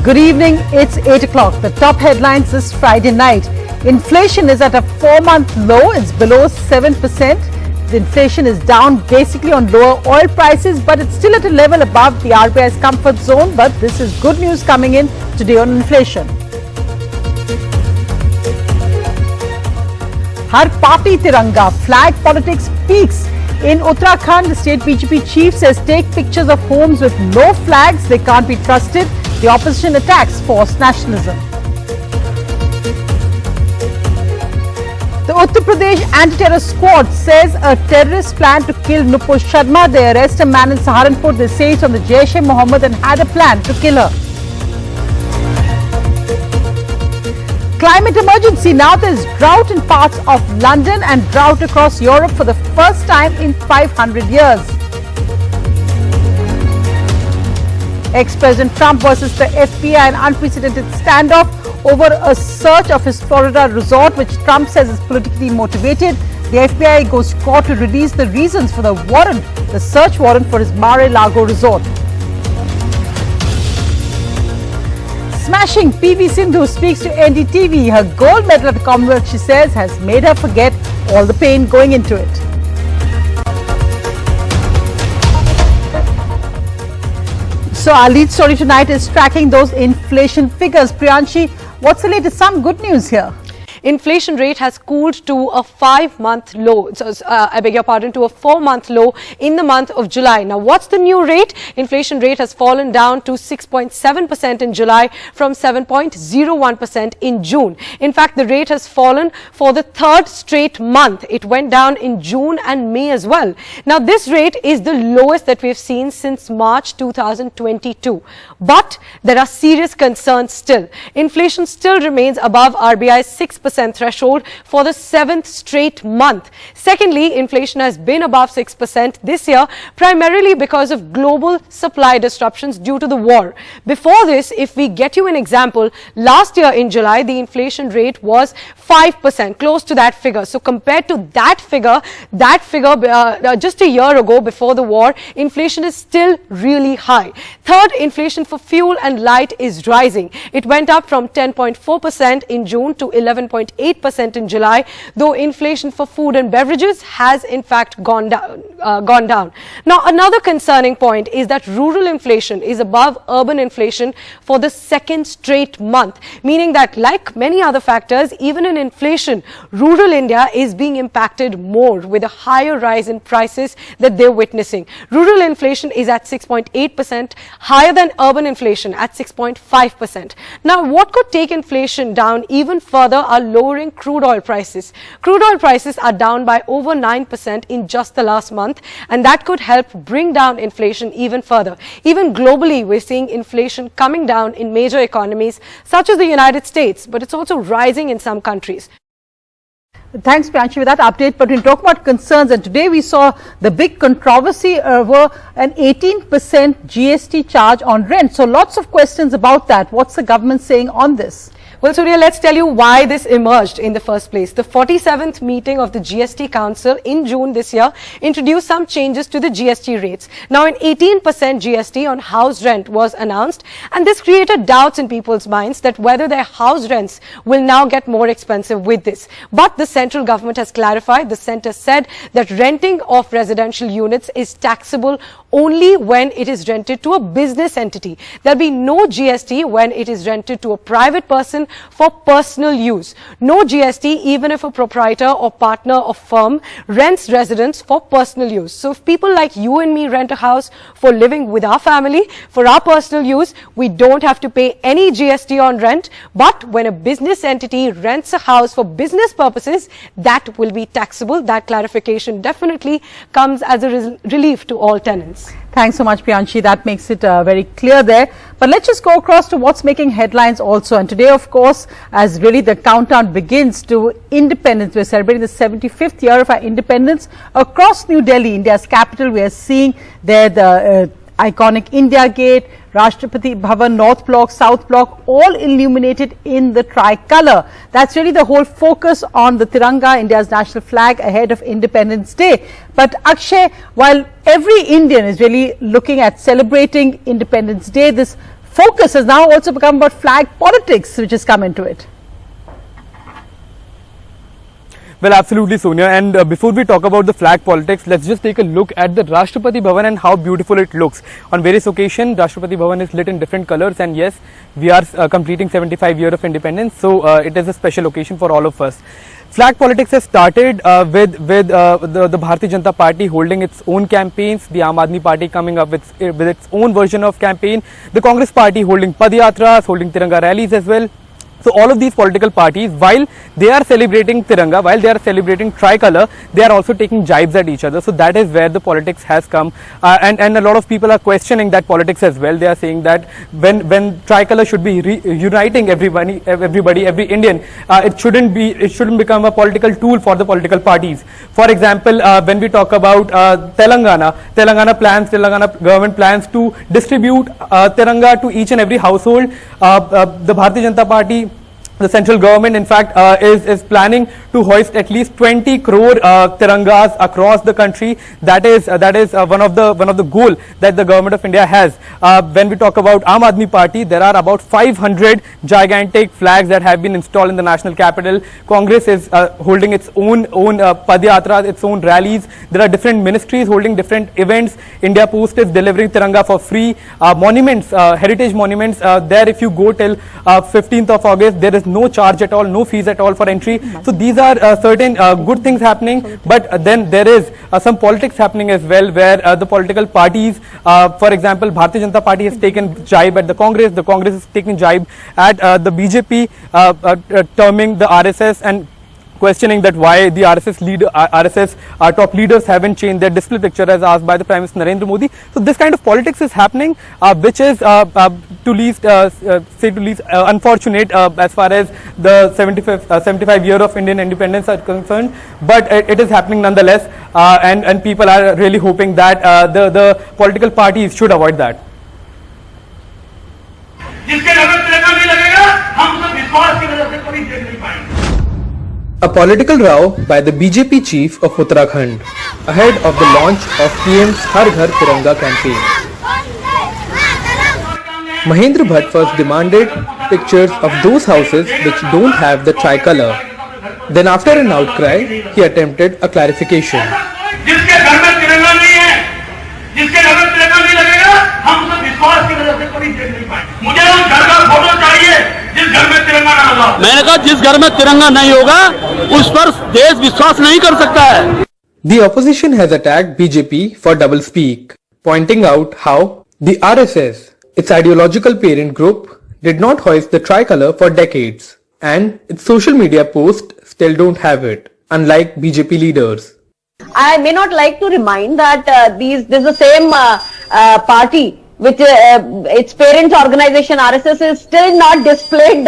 Good evening, it's 8 o'clock. The top headlines this Friday night. Inflation is at a 4-month low. It's below 7%. The inflation is down basically on lower oil prices, but it's still at a level above the RBI's comfort zone. But this is good news coming in today on inflation. Har party tiranga, flag politics peaks. In Uttarakhand, the state BJP chief says take pictures of homes with no flags, they can't be trusted. The opposition attacks forced nationalism. The Uttar Pradesh anti-terror squad says a terrorist planned to kill Nupur Sharma. They arrest a man in Saharanpur. They say it's on the Jaish-e-Mohammed and had a plan to kill her. Climate emergency. Now there's drought in parts of London and drought across Europe for the first time in 500 years. Ex-President Trump versus the FBI, an unprecedented standoff over a search of his Florida resort, which Trump says is politically motivated. The FBI goes to court to release the reasons for the warrant, the search warrant for his Mar-a-Lago resort. Smashing PV Sindhu speaks to NDTV. Her gold medal at the Commonwealth, she says, has made her forget all the pain going into it. So our lead story tonight is tracking those inflation figures. Priyanshi, what's the latest? Some good news here. Inflation rate has cooled to a 5-month low, to a 4-month low in the month of July. Now, what's the new rate? Inflation rate has fallen down to 6.7% in July from 7.01% in June. In fact, the rate has fallen for the third straight month. It went down in June and May as well. Now, this rate is the lowest that we've seen since March 2022. But there are serious concerns still. Inflation still remains above RBI's 6% threshold for the 7th straight month. Secondly, inflation has been above 6% this year, primarily because of global supply disruptions due to the war. Before this, if we get you an example, last year in July, the inflation rate was 5%, close to that figure. So compared to that figure just a year ago before the war, inflation is still really high. Third, inflation for fuel and light is rising. It went up from 10.4% in June to 11.8% in July, though inflation for food and beverages has in fact gone down. Now, another concerning point is that rural inflation is above urban inflation for the 2nd straight month, meaning that like many other factors, even in inflation, rural India is being impacted more with a higher rise in prices that they're witnessing. Rural inflation is at 6.8%, higher than urban inflation at 6.5%. Now, what could take inflation down even further are lowering crude oil prices. Crude oil prices are down by over 9% in just the last month, and that could help bring down inflation even further. Even globally, we're seeing inflation coming down in major economies such as the United States, but it's also rising in some countries. Thanks, Priyanshi, for that update. But we'll talk about concerns. And today we saw the big controversy over an 18% GST charge on rent. So lots of questions about that. What's the government saying on this? Well, Surya, let's tell you why this emerged in the first place. The 47th meeting of the GST Council in June this year introduced some changes to the GST rates. Now, an 18% GST on house rent was announced, and this created doubts in people's minds that whether their house rents will now get more expensive with this. But the central government has clarified. The centre said that renting of residential units is taxable only when it is rented to a business entity. There'll be no GST when it is rented to a private person for personal use. No GST even if a proprietor or partner of firm rents residence for personal use. So if people like you and me rent a house for living with our family, for our personal use, we don't have to pay any GST on rent. But when a business entity rents a house for business purposes, that will be taxable. That clarification definitely comes as a relief to all tenants. Thanks so much, Priyanshi. That makes it very clear there. But let's just go across to what's making headlines also. And today, of course, as really the countdown begins to independence, we're celebrating the 75th year of our independence. Across New Delhi, India's capital, we are seeing there the iconic India Gate, Rashtrapati Bhavan, North Block, South Block, all illuminated in the tricolour. That's really the whole focus on the tiranga, India's national flag, ahead of Independence Day. But Akshay, while every Indian is really looking at celebrating Independence Day, this focus has now also become about flag politics, which has come into it. Well, absolutely, Sonia. And before we talk about the flag politics, let's just take a look at the Rashtrapati Bhavan and how beautiful it looks. On various occasions, Rashtrapati Bhavan is lit in different colors, and yes, we are completing 75 years of independence, so it is a special occasion for all of us. Flag politics has started with the Bharatiya Janata Party holding its own campaigns, the Aam Aadmi Party coming up with its own version of campaign, the Congress Party holding Padyatras, holding Tiranga rallies as well. So all of these political parties, while they are celebrating Tiranga, while they are celebrating Tricolour, they are also taking jibes at each other. So that is where the politics has come, and a lot of people are questioning that politics as well. They are saying that when Tricolour should be uniting everybody, every Indian, it shouldn't become a political tool for the political parties. For example, when we talk about Telangana government plans to distribute Tiranga to each and every household. The Bharatiya Janata Party, the central government, in fact, is planning to hoist at least 20 crore tirangas across the country. That is one of the goal that the government of India has. When we talk about Aam Aadmi Party, there are about 500 gigantic flags that have been installed in the national capital. Congress is holding its own Padyatras, its own rallies. There are different ministries holding different events. India Post is delivering tiranga for free. Monuments, heritage monuments, there if you go till 15th of August, there is no charge at all, no fees at all for entry. So these are certain good things happening, but then there is some politics happening as well, where the political parties, for example, Bharatiya Janata Party has taken jibe at the Congress is taking jibe at the BJP, terming the RSS and questioning that why the RSS top leaders haven't changed their display picture as asked by the Prime Minister Mahendra Modi. So this kind of politics is happening, which is to least unfortunate as far as the 75 year of Indian independence are concerned. But it is happening nonetheless, and people are really hoping that the political parties should avoid that. A political row by the BJP chief of Uttarakhand ahead of the launch of PM's Har Ghar Tiranga campaign. Mahendra Bhatt first demanded pictures of those houses which don't have the tricolour. Then after an outcry, he attempted a clarification. मैंने कहा जिस घर में तिरंगा नहीं होगा उस पर देश विश्वास नहीं कर सकता है. The opposition has attacked BJP for double speak, pointing out how the RSS, its ideological parent group, did not hoist the tricolour for decades, and its social media posts still don't have it, unlike BJP leaders. I may not like to remind that this is the same party which its parent organization RSS is still not displayed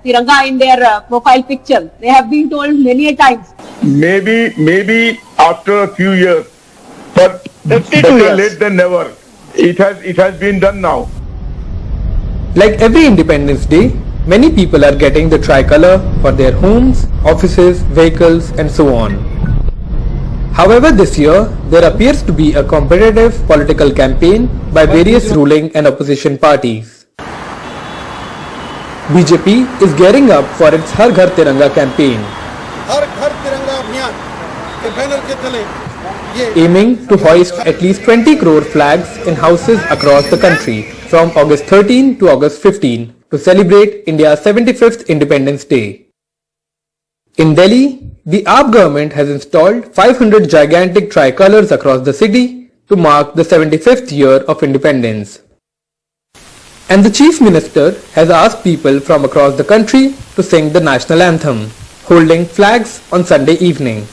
Tiranga in their profile picture. They have been told many a times. Maybe after a few years, but 52 better years. late than never. It has been done now. Like every Independence Day, many people are getting the tricolour for their homes, offices, vehicles and so on. However, this year, there appears to be a competitive political campaign by various ruling and opposition parties. BJP is gearing up for its Har Ghar Tiranga campaign, aiming to hoist at least 20 crore flags in houses across the country from August 13 to August 15 to celebrate India's 75th Independence Day. In Delhi, the AAP government has installed 500 gigantic tricolours across the city to mark the 75th year of independence. And the Chief Minister has asked people from across the country to sing the national anthem, holding flags on Sunday evening.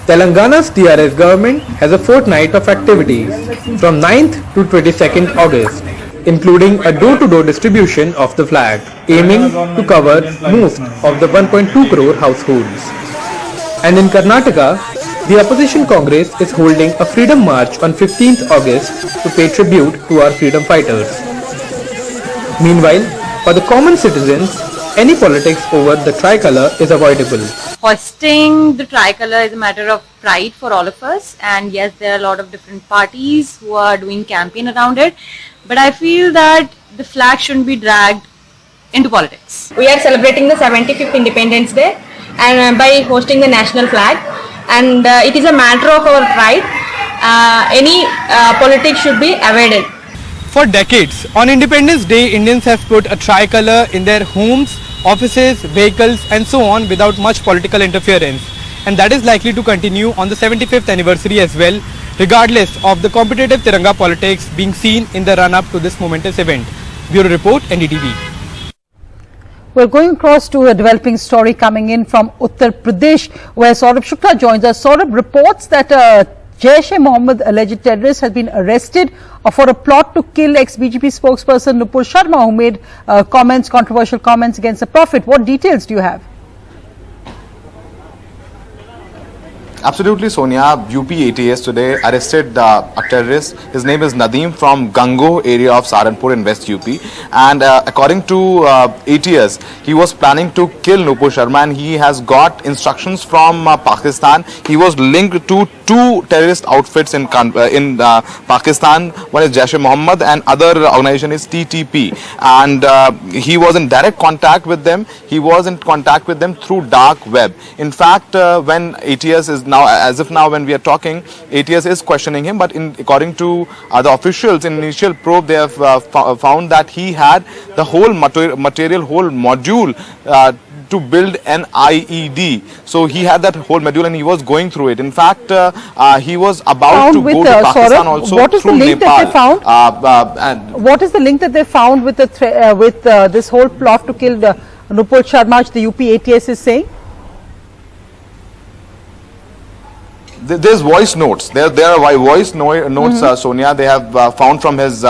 Telangana's TRS government has a fortnight of activities from 9th to 22nd August, including a door-to-door distribution of the flag, aiming to cover most of the 1.2 crore households. And in Karnataka, the opposition Congress is holding a freedom march on 15th August to pay tribute to our freedom fighters. Meanwhile, for the common citizens, any politics over the tricolour is avoidable. hoisting the tricolour is a matter of pride for all of us, and yes, there are a lot of different parties who are doing campaign around it, but I feel that the flag shouldn't be dragged into politics. We are celebrating the 75th Independence Day and by hosting the national flag, and it is a matter of our pride. Any politics should be avoided. For decades, on Independence Day, Indians have put a tricolour in their homes, offices, vehicles and so on without much political interference. And that is likely to continue on the 75th anniversary as well, regardless of the competitive tiranga politics being seen in the run-up to this momentous event. Bureau Report, NDTV. We're going across to a developing story coming in from Uttar Pradesh, where Saurabh Shukla joins us. Saurabh, reports that Jaish-e-Mohammed alleged terrorist has been arrested for a plot to kill ex-BJP spokesperson Nupur Sharma, who made controversial comments against the Prophet. What details do you have? Absolutely, Sonia. UP ATS today arrested a terrorist. His name is Nadeem from Gango area of Saharanpur in West UP. And according to ATS, he was planning to kill Nupur Sharma, and he has got instructions from Pakistan. He was linked to two terrorist outfits in Pakistan. One is Jaish-e-Mohammed and other organization is TTP. And he was in direct contact with them. He was in contact with them through dark web. In fact, when ATS is now, as of now when we are talking, ATS is questioning him, but according to the officials in initial probe, they have found that he had the whole material, whole module to build an IED. So he had that whole module and he was going through it. In fact, he was about to go to Pakistan also what is through the link Nepal. That they found? What is the link that they found with this whole plot to kill Nupur Sharma, the UP ATS is saying? There's voice notes. There are voice notes, Sonia. They have found from his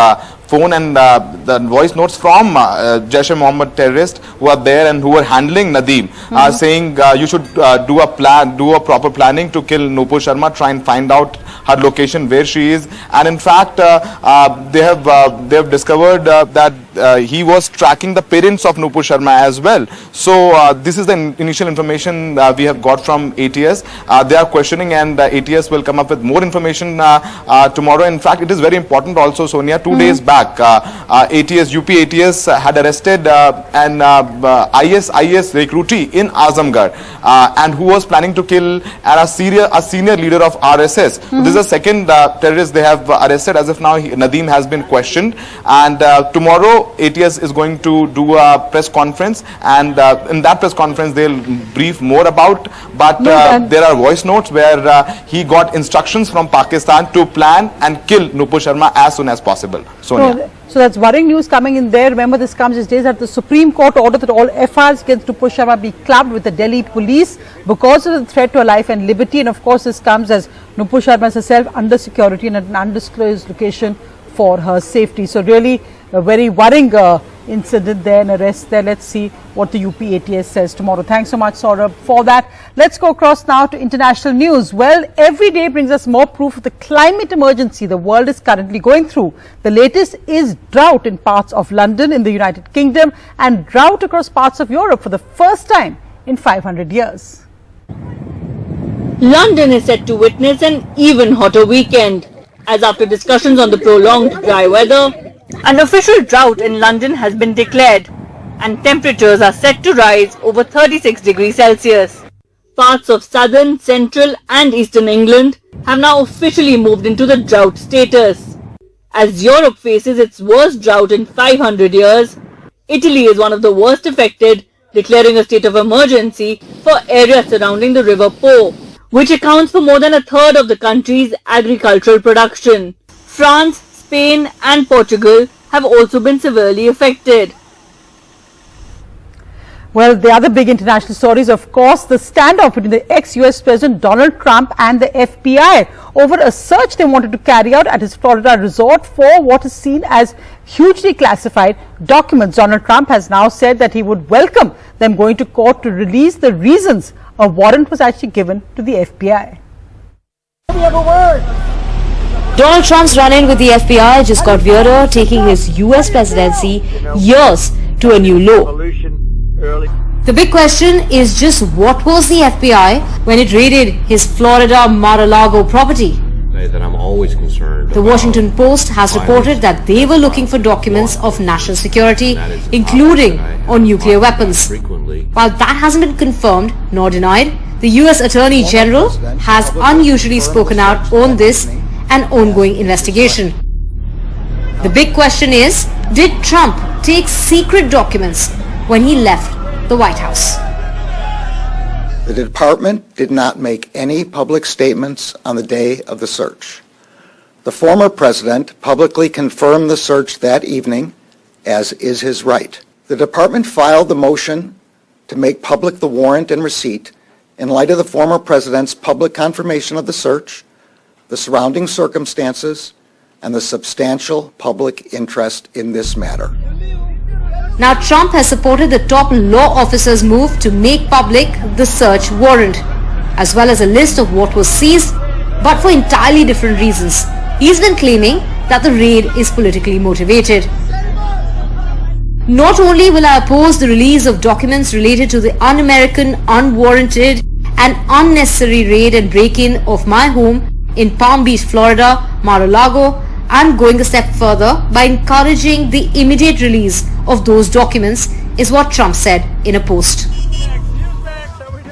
phone, and the voice notes from Jaish-e-Mohammed terrorists who are there and who are handling Nadeem, saying you should do a proper planning to kill Nupur Sharma, try and find out her location, where she is. And in fact, they have discovered that he was tracking the parents of Nupur Sharma as well. So this is the initial information we have got from ATS. They are questioning, and ATS will come up with more information tomorrow. In fact, it is very important also, Sonia. 2 days back, UP ATS had arrested an IS recruitee in Azamgarh, and who was planning to kill a senior leader of RSS. This is the second terrorist they have arrested. As of now, Nadeem has been questioned, and tomorrow ATS is going to do a press conference, and in that press conference they'll brief more about, but there are voice notes where he got instructions from Pakistan to plan and kill Nupur Sharma as soon as possible. Sonia. So that's worrying news coming in there. Remember, this comes just days after the Supreme Court ordered that all FIRs against Nupur Sharma be clubbed with the Delhi police because of the threat to her life and liberty. And of course, this comes as Nupur Sharma is herself under security and at an undisclosed location for her safety. So really a very worrying incident there and arrest there. Let's see what the UP ATS says tomorrow. Thanks so much, Saurabh, for that. Let's go across now to international news. Well, every day brings us more proof of the climate emergency the world is currently going through. The latest is drought in parts of London in the United Kingdom and drought across parts of Europe for the first time in 500 years. London is set to witness an even hotter weekend, as after discussions on the prolonged dry weather, an official drought in London has been declared and temperatures are set to rise over 36 degrees Celsius. Parts of southern, central and eastern England have now officially moved into the drought status. As Europe faces its worst drought in 500 years, Italy is one of the worst affected, declaring a state of emergency for areas surrounding the River Po, which accounts for more than a third of the country's agricultural production. France, Spain and Portugal have also been severely affected. Well, the other big international story is, of course, the standoff between the ex-US President Donald Trump and the FBI over a search they wanted to carry out at his Florida resort for what is seen as hugely classified documents. Donald Trump has now said that he would welcome them going to court to release the reasons a warrant was actually given to the FBI. Donald Trump's run-in with the FBI just got weirder, taking his US presidency years to a new low. The big question is just what was the FBI when it raided his Florida Mar-a-Lago property? That I'm always concerned. The Washington Post has reported that they were looking for documents of national security, including on nuclear weapons. While that hasn't been confirmed nor denied, the US Attorney General has unusually spoken out on this and ongoing investigation. The big question is, did Trump take secret documents when he left the White House? The department did not make any public statements on the day of the search. The former president publicly confirmed the search that evening, as is his right. The department filed the motion to make public the warrant and receipt in light of the former president's public confirmation of the search, the surrounding circumstances, and the substantial public interest in this matter. Now, Trump has supported the top law officer's move to make public the search warrant, as well as a list of what was seized, but for entirely different reasons. He's been claiming that the raid is politically motivated. Not only will I oppose the release of documents related to the un-American, unwarranted and unnecessary raid and break-in of my home in Palm Beach, Florida, Mar-a-Lago, I'm going a step further by encouraging the immediate release of those documents, is what Trump said in a post.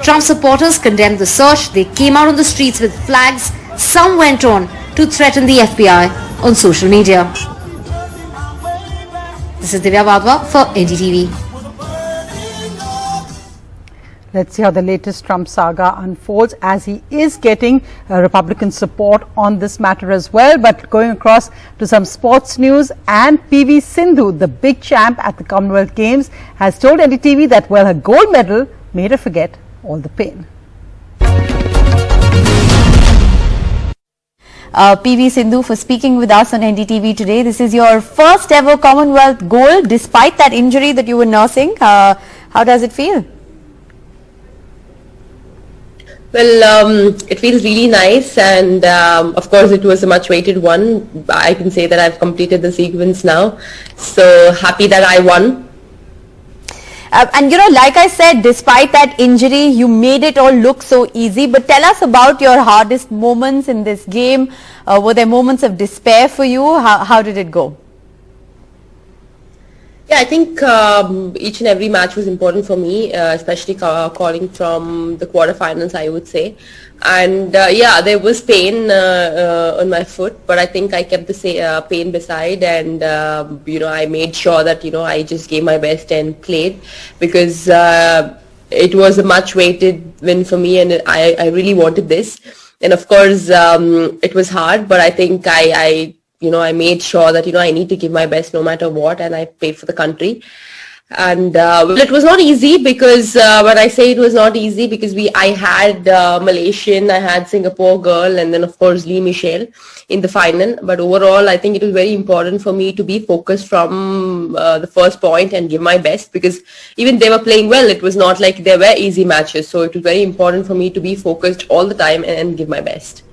Trump supporters condemned the search. They came out on the streets with flags. Some went on to threaten the FBI on social media. This is Divya Vadva for NDTV. Let's see how the latest Trump saga unfolds, as he is getting Republican support on this matter as well. But going across to some sports news, and PV Sindhu, the big champ at the Commonwealth Games, has told NDTV that, well, her gold medal made her forget all the pain. PV Sindhu, for speaking with us on NDTV today. This is your first ever Commonwealth gold, despite that injury that you were nursing. How does it feel? Well, it feels really nice, and of course it was a much weighted one. I can say that I've completed the sequence now, so happy that I won. And you know, like I said, despite that injury, you made it all look so easy. But tell us about your hardest moments in this game. Were there moments of despair for you? How did it go? Yeah, I think each and every match was important for me, especially calling from the quarterfinals, I would say. And yeah, there was pain on my foot, but I think I kept the pain beside, and you know, I made sure that, you know, I just gave my best and played, because it was a much weighted win for me, and I really wanted this. And of course, it was hard, but I think I made sure that, you know, I need to give my best no matter what, and I played for the country. And well, it was not easy, because when I say it was not easy, because I had Malaysian, I had Singapore girl, and then of course Lee Michelle in the final. But overall, I think it was very important for me to be focused from the first point and give my best, because even they were playing well, it was not like there were easy matches. So it was very important for me to be focused all the time and give my best.